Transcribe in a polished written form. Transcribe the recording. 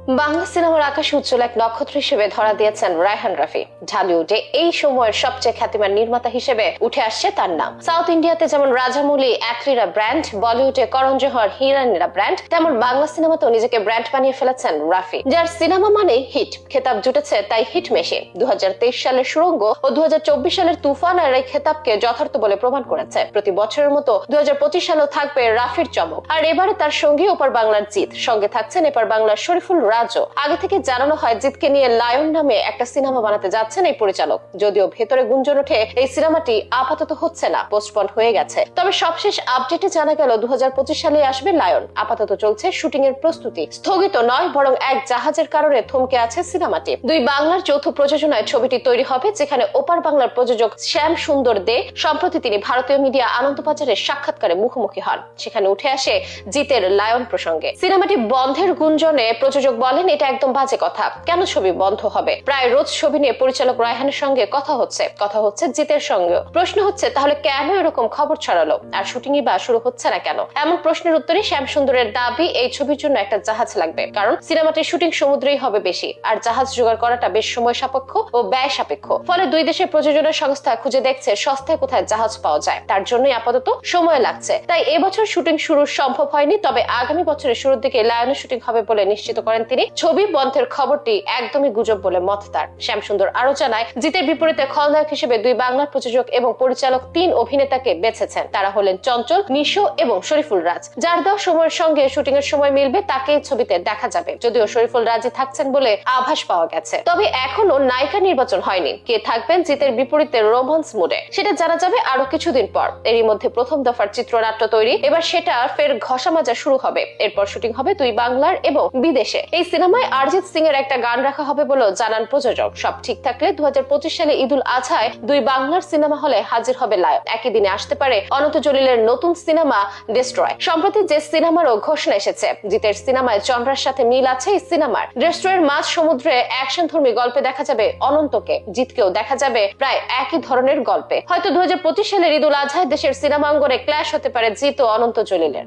বাংলা সিনেমার আকাশে উজ্জ্বল এক নক্ষত্র হিসেবে ধরা দিয়েছেন রায়হান রাফি। ঢালিউডে এই সময়ের সবচেয়ে খ্যাতিমান নির্মাতা হিসেবে উঠে আসছে তার নাম। সাউথ ইন্ডিয়াতে যেমন রাজামৌলি অ্যাটলিরা ব্র্যান্ড, বলিউডে করণ জোহর হিরানিরা ব্র্যান্ড, তেমন বাংলা সিনেমাতেও নিজেকে ব্র্যান্ড বানিয়ে ফেলেছেন রাফি, যার সিনেমা মানে হিট। খেতাব জুটেছে তাই হিট মেশিন। 2023 সালের সুড়ঙ্গ ও 2024 সালের তুফান আর এই খেতাবকে যথার্থ বলে প্রমাণ করেছে। প্রতি বছরের মতো 2025 সালেও থাকবে রাফির চমক। আর এবারে তার সঙ্গী ওপার বাংলার জিৎ, সঙ্গে থাকছেন এপার বাংলার শরীফুল রাজও। আগে থেকে জানানো হয় জিৎকে নিয়ে লায়ন নামে একটা সিনেমা বানাতে যাচ্ছেন এই পরিচালক। যদিও ভেতরে গুঞ্জন ওঠে এই সিনেমাটি আপাতত হচ্ছে না, পোস্টপন্ড হয়ে গেছে। তবে সবশেষ আপডেটে জানা গেল 2025 সালে আসবে লায়ন। আপাতত চলছে শুটিং এর প্রস্তুতি। স্থগিত নয়, বরং এক জাহাজের কারণে থমকে আছে সিনেমাটি। দুই বাংলার যৌথ প্রযোজনায় ছবিটি তৈরি হবে, যেখানে ওপার বাংলার প্রযোজক শ্যাম সুন্দর দে। সম্প্রতি তিনি ভারতীয় মিডিয়া আনন্দবাজারের সাক্ষাৎকারে মুখোমুখি হন। সেখানে উঠে আসে জিতের লায়ন প্রসঙ্গে। সিনেমাটি বন্ধের গুঞ্জনে প্রযোজক বলেন, এটা একদম বাজে কথা। কেন ছবি বন্ধ হবে? প্রায় রোজ ছবি নিয়ে পরিচালক রায়হানের সঙ্গে কথা হচ্ছে জিতের সঙ্গেও। প্রশ্ন হচ্ছে, তাহলে কেন এরকম খবর ছড়ালো আর শুটিংই বা শুরু হচ্ছে না কেন? এমন প্রশ্নের উত্তরে শ্যাম সুন্দরের দাবি, এই ছবির জন্য একটা জাহাজ লাগবে, কারণ সিনেমাটির শুটিং সমুদ্রেই হবে বেশি, আর জাহাজ জোগাড় করাটা বেশ সময় সাপেক্ষ ও ব্যয় সাপেক্ষ। ফলে দুই দেশের প্রযোজনা সংস্থা খুঁজে দেখছে সস্তায় কোথায় জাহাজ পাওয়া যায়। তার জন্যই আপাতত সময় লাগছে। তাই এবছর শুটিং শুরু সম্ভব হয়নি, তবে আগামী বছরের শুরুর দিকে লায়নের শুটিং হবে বলে নিশ্চিত করেন তিনি। ছবি বন্ধের খবরটি একদমই গুজব বলে মত তার। শ্যাম সুন্দর আরো জানায়, জিতের বিপরীতে খলনায়ক হিসেবে দুই বাংলার প্রযোজক এবং পরিচালক 3 অভিনেতাকে বেছেছেন। তারা হলেন চঞ্চল, নিশো এবং শরীফুল রাজ। যার দেওয়া সময়ের সঙ্গে শুটিং এর সময় মিলবে তাকেই ছবিতে দেখা যাবে। যদিও শরীফুল রাজি থাকছেন বলে আভাস পাওয়া গেছে, তবে এখনো নায়িকা নির্বাচন হয়নি। কে থাকবেন জিতের বিপরীতে রোমান্স মুডে, সেটা জানা যাবে আরো কিছুদিন পর। এরই মধ্যে প্রথম দফার চিত্রনাট্য তৈরি, এবার সেটা ফের ঘষা মাজা শুরু হবে। এরপর শুটিং হবে দুই বাংলার এবং বিদেশে। এই সিনেমায় অরিজিৎ সিং এর একটা গান রাখা হবে বলেও জানান প্রযোজক। সব ঠিক থাকলে 2025 সালে ঈদুল আজহায় দুই বাংলার সিনেমা হলে হাজির হবে লায়ন। একই দিনে আসতে পারে অনন্ত জলিলের নতুন সিনেমা ডেস্ট্রয়। সম্প্রতি যে সিনেমারও ঘোষণা এসেছে, জিতের সিনেমায় চন্দ্রার সাথে মিল আছে এই সিনেমার। ডেস্ট্রয়ের মাঝ সমুদ্রে অ্যাকশন ধর্মী গল্পে দেখা যাবে অনন্তকে, জিতকেও দেখা যাবে প্রায় একই ধরনের গল্পে। হয়তো 2025 সালের ঈদুল আজহায় দেশের সিনেমা অঙ্গনে ক্ল্যাশ হতে পারে জিত ও অনন্ত জলিলের।